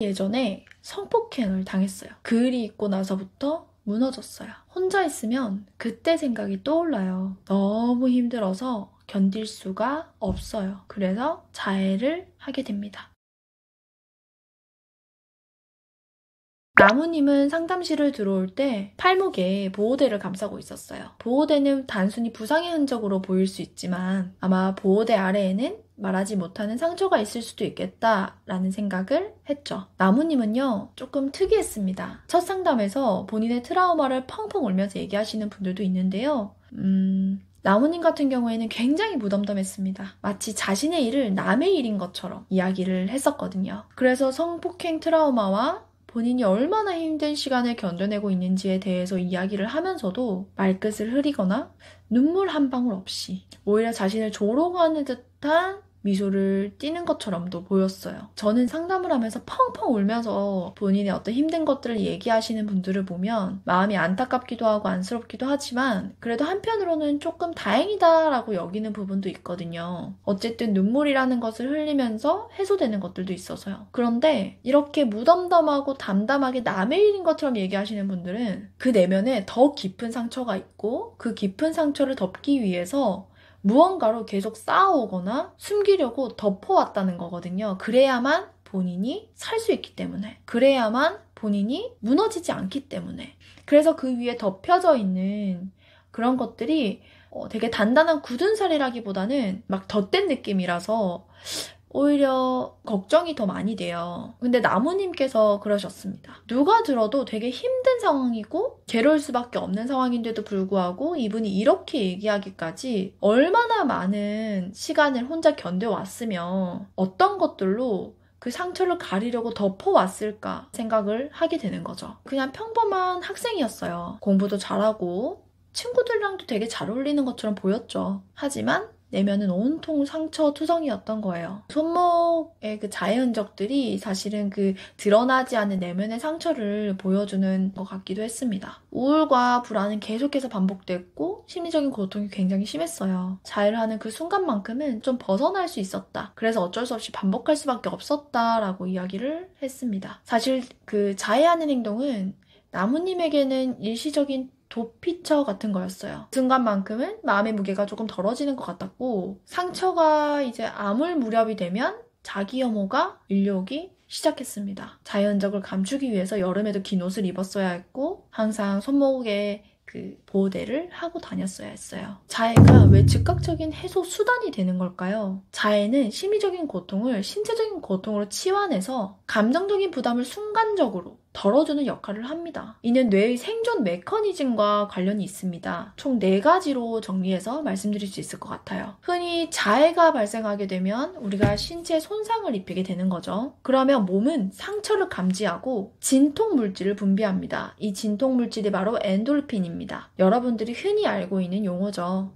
예전에 성폭행을 당했어요. 그 일이 있고 나서부터 무너졌어요. 혼자 있으면 그때 생각이 떠올라요. 너무 힘들어서 견딜 수가 없어요. 그래서 자해를 하게 됩니다. 나무님은 상담실을 들어올 때 팔목에 보호대를 감싸고 있었어요. 보호대는 단순히 부상의 흔적으로 보일 수 있지만 아마 보호대 아래에는 말하지 못하는 상처가 있을 수도 있겠다라는 생각을 했죠. 나무님은요, 조금 특이했습니다. 첫 상담에서 본인의 트라우마를 펑펑 울면서 얘기하시는 분들도 있는데요. 나무님 같은 경우에는 굉장히 무덤덤했습니다. 마치 자신의 일을 남의 일인 것처럼 이야기를 했었거든요. 그래서 성폭행 트라우마와 본인이 얼마나 힘든 시간을 견뎌내고 있는지에 대해서 이야기를 하면서도 말끝을 흐리거나 눈물 한 방울 없이 오히려 자신을 조롱하는 듯한 미소를 띠는 것처럼도 보였어요. 저는 상담을 하면서 펑펑 울면서 본인의 어떤 힘든 것들을 얘기하시는 분들을 보면 마음이 안타깝기도 하고 안쓰럽기도 하지만 그래도 한편으로는 조금 다행이다라고 여기는 부분도 있거든요. 어쨌든 눈물이라는 것을 흘리면서 해소되는 것들도 있어서요. 그런데 이렇게 무덤덤하고 담담하게 남의 일인 것처럼 얘기하시는 분들은 그 내면에 더 깊은 상처가 있고 그 깊은 상처를 덮기 위해서 무언가로 계속 쌓아오거나 숨기려고 덮어왔다는 거거든요. 그래야만 본인이 살 수 있기 때문에. 그래야만 본인이 무너지지 않기 때문에. 그래서 그 위에 덮여져 있는 그런 것들이 되게 단단한 굳은 살이라기보다는 막 덧댄 느낌이라서 오히려 걱정이 더 많이 돼요. 근데 나무님께서 그러셨습니다. 누가 들어도 되게 힘든 상황이고 괴로울 수밖에 없는 상황인데도 불구하고 이분이 이렇게 얘기하기까지 얼마나 많은 시간을 혼자 견뎌왔으며 어떤 것들로 그 상처를 가리려고 덮어왔을까 생각을 하게 되는 거죠. 그냥 평범한 학생이었어요. 공부도 잘하고 친구들이랑도 되게 잘 어울리는 것처럼 보였죠. 하지만 내면은 온통 상처 투성이었던 거예요. 손목의 그 자해 흔적들이 사실은 그 드러나지 않은 내면의 상처를 보여주는 것 같기도 했습니다. 우울과 불안은 계속해서 반복됐고 심리적인 고통이 굉장히 심했어요. 자해를 하는 그 순간만큼은 좀 벗어날 수 있었다. 그래서 어쩔 수 없이 반복할 수밖에 없었다라고 이야기를 했습니다. 사실 그 자해하는 행동은 나무님에게는 일시적인 도피처 같은 거였어요. 그 순간만큼은 마음의 무게가 조금 덜어지는 것 같았고 상처가 이제 아물 무렵이 되면 자기 혐오가 밀려오기 시작했습니다. 자해 흔적을 감추기 위해서 여름에도 긴 옷을 입었어야 했고 항상 손목에 그 보호대를 하고 다녔어야 했어요. 자해가 왜 즉각적인 해소 수단이 되는 걸까요? 자해는 심리적인 고통을 신체적인 고통으로 치환해서 감정적인 부담을 순간적으로 덜어주는 역할을 합니다. 이는 뇌의 생존 메커니즘과 관련이 있습니다. 총 4가지로 정리해서 말씀드릴 수 있을 것 같아요. 흔히 자해가 발생하게 되면 우리가 신체에 손상을 입히게 되는 거죠. 그러면 몸은 상처를 감지하고 진통 물질을 분비합니다. 이 진통 물질이 바로 엔돌핀입니다. 여러분들이 흔히 알고 있는 용어죠.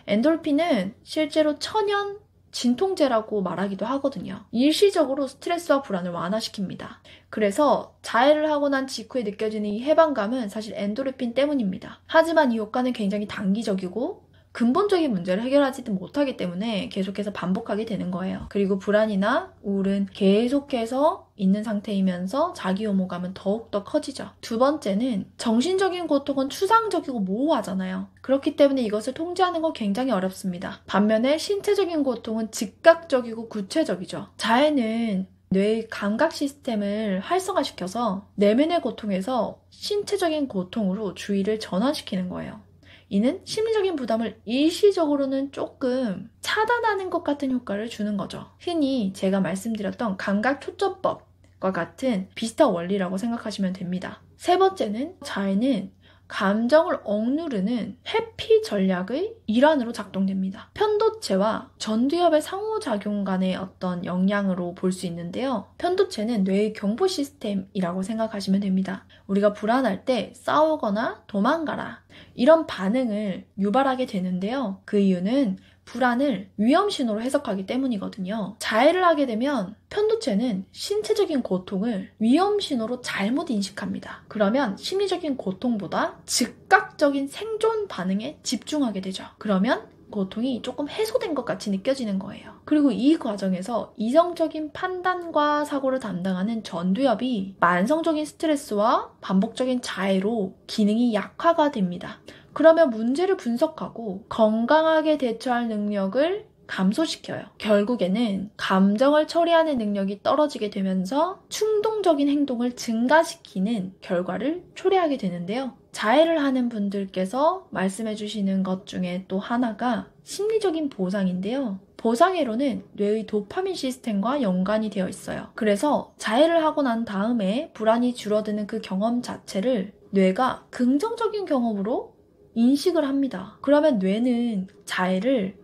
엔돌핀은 실제로 천연 진통제라고 말하기도 하거든요. 일시적으로 스트레스와 불안을 완화시킵니다. 그래서 자해를 하고 난 직후에 느껴지는 이 해방감은 사실 엔도르핀 때문입니다. 하지만 이 효과는 굉장히 단기적이고 근본적인 문제를 해결하지도 못하기 때문에 계속해서 반복하게 되는 거예요. 그리고 불안이나 우울은 계속해서 있는 상태이면서 자기 혐오감은 더욱더 커지죠. 두 번째는 정신적인 고통은 추상적이고 모호하잖아요. 그렇기 때문에 이것을 통제하는 건 굉장히 어렵습니다. 반면에 신체적인 고통은 즉각적이고 구체적이죠. 자해는 뇌의 감각 시스템을 활성화시켜서 내면의 고통에서 신체적인 고통으로 주의를 전환시키는 거예요. 이는 심리적인 부담을 일시적으로는 조금 차단하는 것 같은 효과를 주는 거죠. 흔히 제가 말씀드렸던 감각초점법과 같은 비슷한 원리라고 생각하시면 됩니다. 세 번째는 자해는 감정을 억누르는 회피 전략의 일환으로 작동됩니다. 편도체와 전두엽의 상호작용 간의 어떤 영향으로 볼 수 있는데요. 편도체는 뇌의 경보 시스템이라고 생각하시면 됩니다. 우리가 불안할 때 싸우거나 도망가라 이런 반응을 유발하게 되는데요. 그 이유는 불안을 위험 신호로 해석하기 때문이거든요. 자해를 하게 되면 편도체는 신체적인 고통을 위험 신호로 잘못 인식합니다. 그러면 심리적인 고통보다 즉각적인 생존 반응에 집중하게 되죠. 그러면 고통이 조금 해소된 것 같이 느껴지는 거예요. 그리고 이 과정에서 이성적인 판단과 사고를 담당하는 전두엽이 만성적인 스트레스와 반복적인 자해로 기능이 약화가 됩니다. 그러면 문제를 분석하고 건강하게 대처할 능력을 감소시켜요. 결국에는 감정을 처리하는 능력이 떨어지게 되면서 충동적인 행동을 증가시키는 결과를 초래하게 되는데요. 자해를 하는 분들께서 말씀해 주시는 것 중에 또 하나가 심리적인 보상인데요. 보상회로는 뇌의 도파민 시스템과 연관이 되어 있어요. 그래서 자해를 하고 난 다음에 불안이 줄어드는 그 경험 자체를 뇌가 긍정적인 경험으로 인식을 합니다. 그러면 뇌는 자해를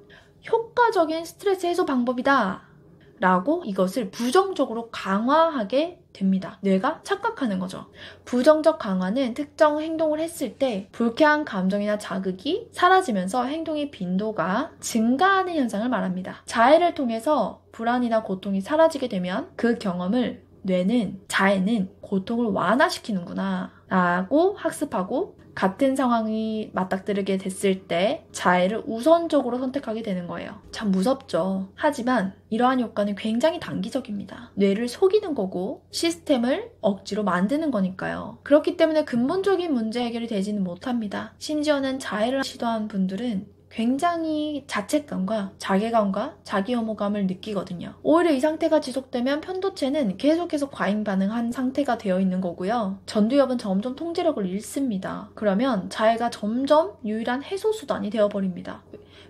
효과적인 스트레스 해소 방법이다 라고 이것을 부정적으로 강화하게 됩니다. 뇌가 착각하는 거죠. 부정적 강화는 특정 행동을 했을 때 불쾌한 감정이나 자극이 사라지면서 행동의 빈도가 증가하는 현상을 말합니다. 자해를 통해서 불안이나 고통이 사라지게 되면 그 경험을 뇌는 자해는 고통을 완화시키는구나 라고 학습하고 같은 상황이 맞닥뜨리게 됐을 때 자해를 우선적으로 선택하게 되는 거예요. 참 무섭죠. 하지만 이러한 효과는 굉장히 단기적입니다. 뇌를 속이는 거고 시스템을 억지로 만드는 거니까요. 그렇기 때문에 근본적인 문제 해결이 되지는 못합니다. 심지어는 자해를 시도한 분들은 굉장히 자책감과 자괴감과 자기혐오감을 느끼거든요. 오히려 이 상태가 지속되면 편도체는 계속해서 과잉 반응한 상태가 되어 있는 거고요. 전두엽은 점점 통제력을 잃습니다. 그러면 자해가 점점 유일한 해소 수단이 되어버립니다.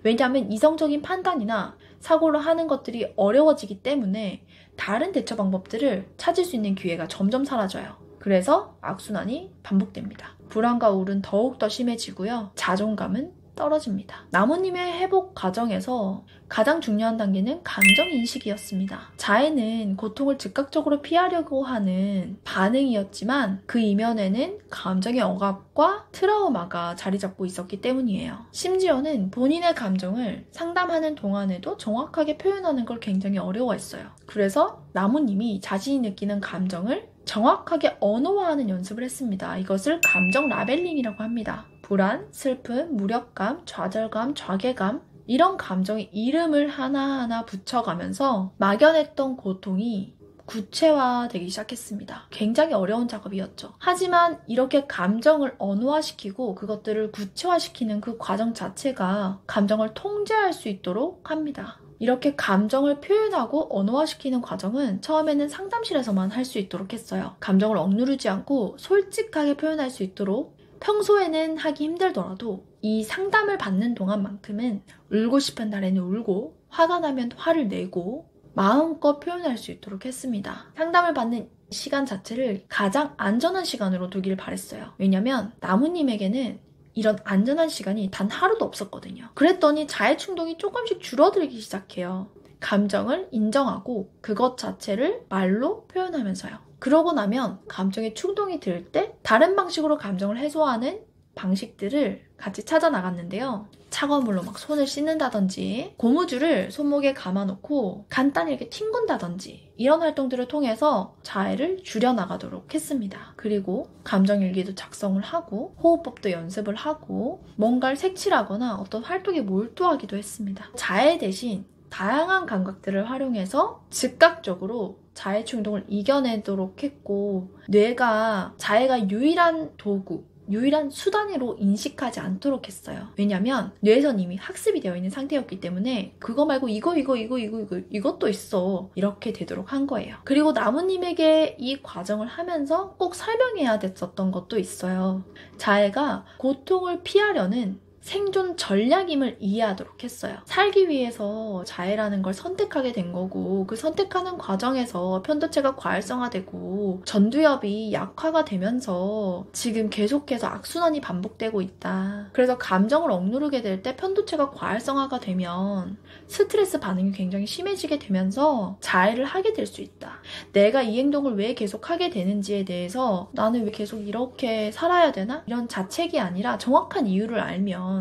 왜냐하면 이성적인 판단이나 사고를 하는 것들이 어려워지기 때문에 다른 대처 방법들을 찾을 수 있는 기회가 점점 사라져요. 그래서 악순환이 반복됩니다. 불안과 우울은 더욱더 심해지고요. 자존감은 떨어집니다. 나무님의 회복 과정에서 가장 중요한 단계는 감정인식이었습니다. 자해는 고통을 즉각적으로 피하려고 하는 반응이었지만 그 이면에는 감정의 억압과 트라우마가 자리 잡고 있었기 때문이에요. 심지어는 본인의 감정을 상담하는 동안에도 정확하게 표현하는 걸 굉장히 어려워했어요. 그래서 나무님이 자신이 느끼는 감정을 정확하게 언어화하는 연습을 했습니다. 이것을 감정 라벨링이라고 합니다. 불안, 슬픔, 무력감, 좌절감, 좌괴감 이런 감정의 이름을 하나하나 붙여가면서 막연했던 고통이 구체화되기 시작했습니다. 굉장히 어려운 작업이었죠. 하지만 이렇게 감정을 언어화시키고 그것들을 구체화시키는 그 과정 자체가 감정을 통제할 수 있도록 합니다. 이렇게 감정을 표현하고 언어화시키는 과정은 처음에는 상담실에서만 할 수 있도록 했어요. 감정을 억누르지 않고 솔직하게 표현할 수 있도록 평소에는 하기 힘들더라도 이 상담을 받는 동안만큼은 울고 싶은 날에는 울고 화가 나면 화를 내고 마음껏 표현할 수 있도록 했습니다. 상담을 받는 시간 자체를 가장 안전한 시간으로 두길 바랬어요. 왜냐면 나무님에게는 이런 안전한 시간이 단 하루도 없었거든요. 그랬더니 자해 충동이 조금씩 줄어들기 시작해요. 감정을 인정하고 그것 자체를 말로 표현하면서요. 그러고 나면 감정의 충동이 들 때 다른 방식으로 감정을 해소하는 방식들을 같이 찾아 나갔는데요. 차가운 물로 막 손을 씻는다든지 고무줄을 손목에 감아놓고 간단히 이렇게 튕군다든지 이런 활동들을 통해서 자해를 줄여나가도록 했습니다. 그리고 감정일기도 작성을 하고 호흡법도 연습을 하고 뭔가를 색칠하거나 어떤 활동에 몰두하기도 했습니다. 자해 대신 다양한 감각들을 활용해서 즉각적으로 자해 충동을 이겨내도록 했고 뇌가 자해가 유일한 도구, 유일한 수단으로 인식하지 않도록 했어요. 왜냐면 뇌에선 이미 학습이 되어 있는 상태였기 때문에 그거 말고 이것도 있어 이렇게 되도록 한 거예요. 그리고 나무님에게 이 과정을 하면서 꼭 설명해야 됐었던 것도 있어요. 자해가 고통을 피하려는 생존 전략임을 이해하도록 했어요. 살기 위해서 자해라는 걸 선택하게 된 거고 그 선택하는 과정에서 편도체가 과활성화되고 전두엽이 약화가 되면서 지금 계속해서 악순환이 반복되고 있다. 그래서 감정을 억누르게 될 때 편도체가 과활성화가 되면 스트레스 반응이 굉장히 심해지게 되면서 자해를 하게 될 수 있다. 내가 이 행동을 왜 계속 하게 되는지에 대해서 나는 왜 계속 이렇게 살아야 되나? 이런 자책이 아니라 정확한 이유를 알면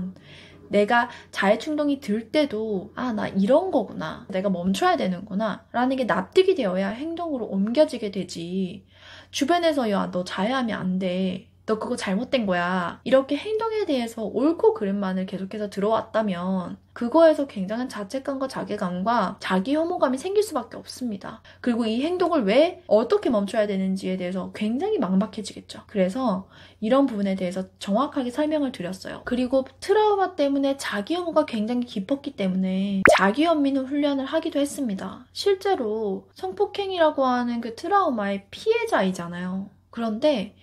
내가 자해 충동이 들 때도 나 이런 거구나. 내가 멈춰야 되는구나. 라는 게 납득이 되어야 행동으로 옮겨지게 되지. 주변에서 야, 너 자해하면 안 돼. 너 그거 잘못된 거야. 이렇게 행동에 대해서 옳고 그름만을 계속해서 들어왔다면 그거에서 굉장한 자책감과 자괴감과 자기 혐오감이 생길 수밖에 없습니다. 그리고 이 행동을 왜 어떻게 멈춰야 되는지에 대해서 굉장히 막막해지겠죠. 그래서 이런 부분에 대해서 정확하게 설명을 드렸어요. 그리고 트라우마 때문에 자기 혐오가 굉장히 깊었기 때문에 자기 연민 훈련을 하기도 했습니다. 실제로 성폭행이라고 하는 그 트라우마의 피해자이잖아요. 그런데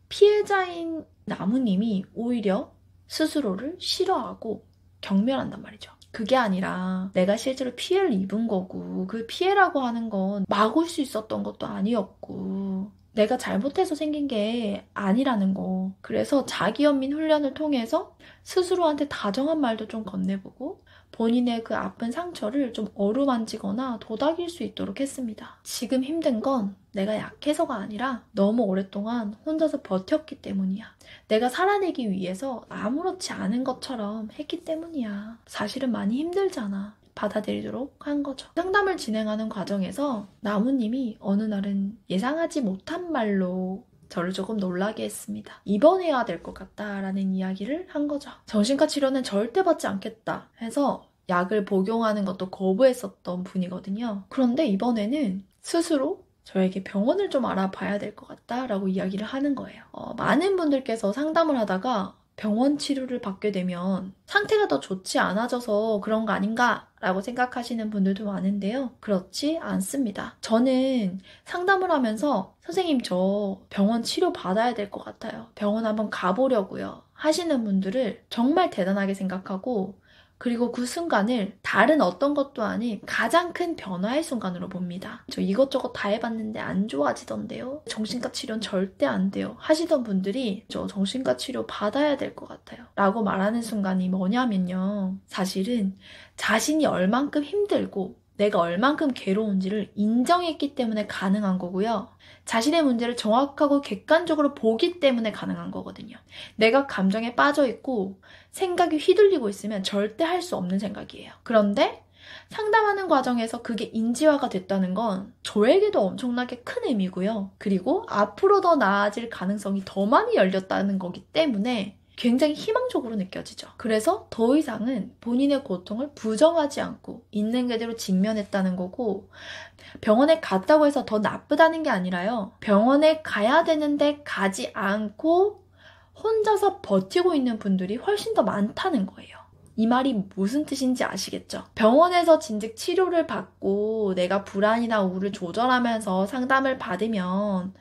피해자인 나무님이 오히려 스스로를 싫어하고 경멸한단 말이죠. 그게 아니라 내가 실제로 피해를 입은 거고 그 피해라고 하는 건 막을 수 있었던 것도 아니었고 내가 잘못해서 생긴 게 아니라는 거. 그래서 자기 연민 훈련을 통해서 스스로한테 다정한 말도 좀 건네보고 본인의 그 아픈 상처를 좀 어루만지거나 도닥일 수 있도록 했습니다. 지금 힘든 건 내가 약해서가 아니라 너무 오랫동안 혼자서 버텼기 때문이야. 내가 살아내기 위해서 아무렇지 않은 것처럼 했기 때문이야. 사실은 많이 힘들잖아. 받아들이도록 한 거죠. 상담을 진행하는 과정에서 나무님이 어느 날은 예상하지 못한 말로 저를 조금 놀라게 했습니다. 입원해야 될 것 같다라는 이야기를 한 거죠. 정신과 치료는 절대 받지 않겠다 해서 약을 복용하는 것도 거부했었던 분이거든요. 그런데 이번에는 스스로 저에게 병원을 좀 알아봐야 될 것 같다라고 이야기를 하는 거예요. 많은 분들께서 상담을 하다가 병원 치료를 받게 되면 상태가 더 좋지 않아져서 그런 거 아닌가? 라고 생각하시는 분들도 많은데요. 그렇지 않습니다. 저는 상담을 하면서 선생님 저 병원 치료 받아야 될 것 같아요. 병원 한번 가보려고요. 하시는 분들을 정말 대단하게 생각하고 그리고 그 순간을 다른 어떤 것도 아닌 가장 큰 변화의 순간으로 봅니다. 저 이것저것 다 해봤는데 안 좋아지던데요. 정신과 치료는 절대 안 돼요. 하시던 분들이 저 정신과 치료 받아야 될 것 같아요. 라고 말하는 순간이 뭐냐면요. 사실은 자신이 얼만큼 힘들고 내가 얼만큼 괴로운지를 인정했기 때문에 가능한 거고요. 자신의 문제를 정확하고 객관적으로 보기 때문에 가능한 거거든요. 내가 감정에 빠져있고 생각이 휘둘리고 있으면 절대 할 수 없는 생각이에요. 그런데 상담하는 과정에서 그게 인지화가 됐다는 건 저에게도 엄청나게 큰 의미고요. 그리고 앞으로 더 나아질 가능성이 더 많이 열렸다는 거기 때문에 굉장히 희망적으로 느껴지죠. 그래서 더 이상은 본인의 고통을 부정하지 않고 있는 그대로 직면했다는 거고 병원에 갔다고 해서 더 나쁘다는 게 아니라요. 병원에 가야 되는데 가지 않고 혼자서 버티고 있는 분들이 훨씬 더 많다는 거예요. 이 말이 무슨 뜻인지 아시겠죠? 병원에서 진즉 치료를 받고 내가 불안이나 우울을 조절하면서 상담을 받으면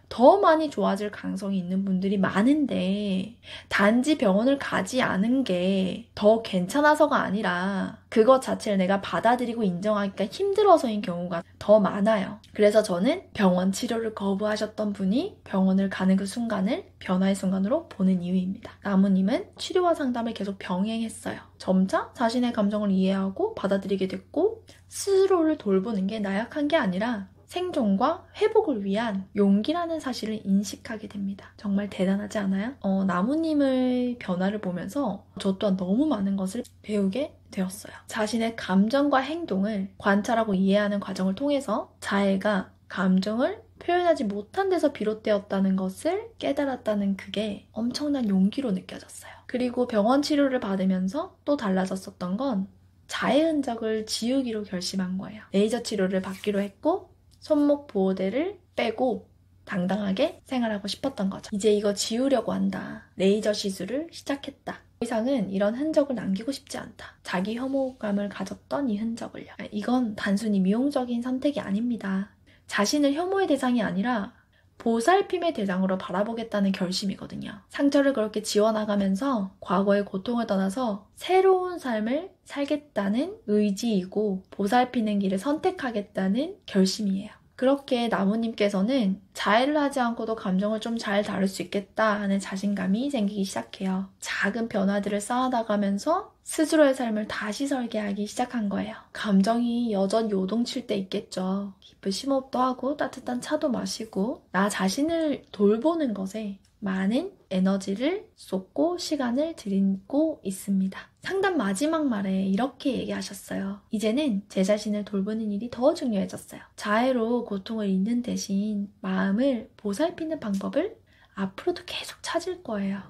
더 많이 좋아질 가능성이 있는 분들이 많은데 단지 병원을 가지 않은 게 더 괜찮아서가 아니라 그것 자체를 내가 받아들이고 인정하기가 힘들어서인 경우가 더 많아요. 그래서 저는 병원 치료를 거부하셨던 분이 병원을 가는 그 순간을 변화의 순간으로 보는 이유입니다. 나무님은 치료와 상담을 계속 병행했어요. 점차 자신의 감정을 이해하고 받아들이게 됐고 스스로를 돌보는 게 나약한 게 아니라 생존과 회복을 위한 용기라는 사실을 인식하게 됩니다. 정말 대단하지 않아요? 나무님의 변화를 보면서 저 또한 너무 많은 것을 배우게 되었어요. 자신의 감정과 행동을 관찰하고 이해하는 과정을 통해서 자해가 감정을 표현하지 못한 데서 비롯되었다는 것을 깨달았다는 그게 엄청난 용기로 느껴졌어요. 그리고 병원 치료를 받으면서 또 달라졌었던 건 자해 흔적을 지우기로 결심한 거예요. 레이저 치료를 받기로 했고 손목 보호대를 빼고 당당하게 생활하고 싶었던 거죠. 이제 이거 지우려고 한다. 레이저 시술을 시작했다. 더 이상은 이런 흔적을 남기고 싶지 않다. 자기 혐오감을 가졌던 이 흔적을요. 이건 단순히 미용적인 선택이 아닙니다. 자신을 혐오의 대상이 아니라 보살핌의 대상으로 바라보겠다는 결심이거든요. 상처를 그렇게 지워나가면서 과거의 고통을 떠나서 새로운 삶을 살겠다는 의지이고 보살피는 길을 선택하겠다는 결심이에요. 그렇게 나무님께서는 자해를 하지 않고도 감정을 좀 잘 다룰 수 있겠다 하는 자신감이 생기기 시작해요. 작은 변화들을 쌓아나가면서 스스로의 삶을 다시 설계하기 시작한 거예요. 감정이 여전히 요동칠 때 있겠죠. 깊은 심호흡도 하고 따뜻한 차도 마시고 나 자신을 돌보는 것에 많은 에너지를 쏟고 시간을 들이고 있습니다. 상담 마지막 말에 이렇게 얘기하셨어요. 이제는 제 자신을 돌보는 일이 더 중요해졌어요. 자해로 고통을 잊는 대신 마음을 보살피는 방법을 앞으로도 계속 찾을 거예요.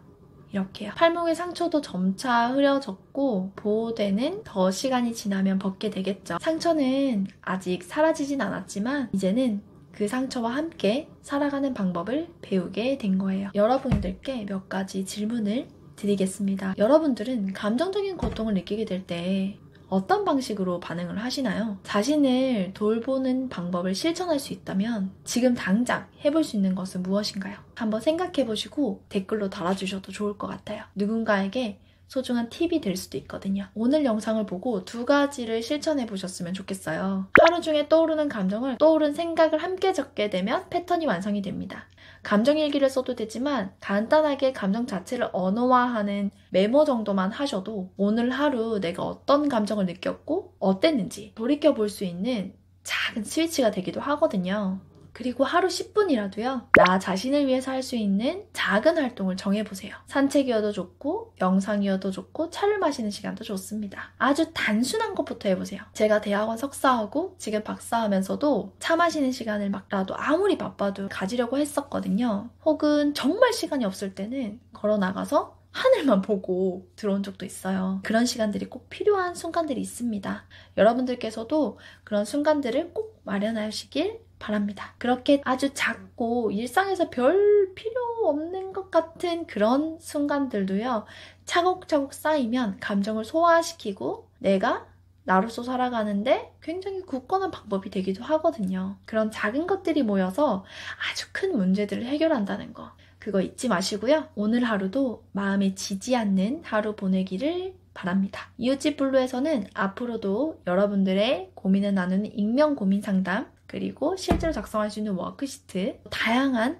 이렇게요. 팔목의 상처도 점차 흐려졌고 보호대는 더 시간이 지나면 벗게 되겠죠. 상처는 아직 사라지진 않았지만 이제는 그 상처와 함께 살아가는 방법을 배우게 된 거예요. 여러분들께 몇 가지 질문을 드리겠습니다. 여러분들은 감정적인 고통을 느끼게 될 때 어떤 방식으로 반응을 하시나요? 자신을 돌보는 방법을 실천할 수 있다면 지금 당장 해볼 수 있는 것은 무엇인가요? 한번 생각해 보시고 댓글로 달아주셔도 좋을 것 같아요. 누군가에게 소중한 팁이 될 수도 있거든요. 오늘 영상을 보고 2가지를 실천해 보셨으면 좋겠어요. 하루 중에 떠오르는 감정을 떠오른 생각을 함께 적게 되면 패턴이 완성이 됩니다. 감정일기를 써도 되지만 간단하게 감정 자체를 언어화하는 메모 정도만 하셔도 오늘 하루 내가 어떤 감정을 느꼈고 어땠는지 돌이켜볼 수 있는 작은 스위치가 되기도 하거든요. 그리고 하루 10분이라도요. 나 자신을 위해서 할 수 있는 작은 활동을 정해보세요. 산책이어도 좋고 영상이어도 좋고 차를 마시는 시간도 좋습니다. 아주 단순한 것부터 해보세요. 제가 대학원 석사하고 지금 박사하면서도 차 마시는 시간을 막라도 아무리 바빠도 가지려고 했었거든요. 혹은 정말 시간이 없을 때는 걸어 나가서 하늘만 보고 들어온 적도 있어요. 그런 시간들이 꼭 필요한 순간들이 있습니다. 여러분들께서도 그런 순간들을 꼭 마련하시길 바랍니다. 그렇게 아주 작고 일상에서 별 필요 없는 것 같은 그런 순간들도요. 차곡차곡 쌓이면 감정을 소화시키고 내가 나로서 살아가는데 굉장히 굳건한 방법이 되기도 하거든요. 그런 작은 것들이 모여서 아주 큰 문제들을 해결한다는 거. 그거 잊지 마시고요. 오늘 하루도 마음에 지지 않는 하루 보내기를 바랍니다. 이웃집 블루에서는 앞으로도 여러분들의 고민을 나누는 익명 고민 상담 그리고 실제로 작성할 수 있는 워크시트 다양한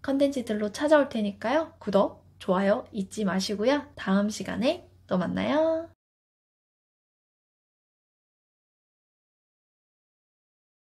컨텐츠들로 찾아올 테니까요. 구독, 좋아요 잊지 마시고요. 다음 시간에 또 만나요.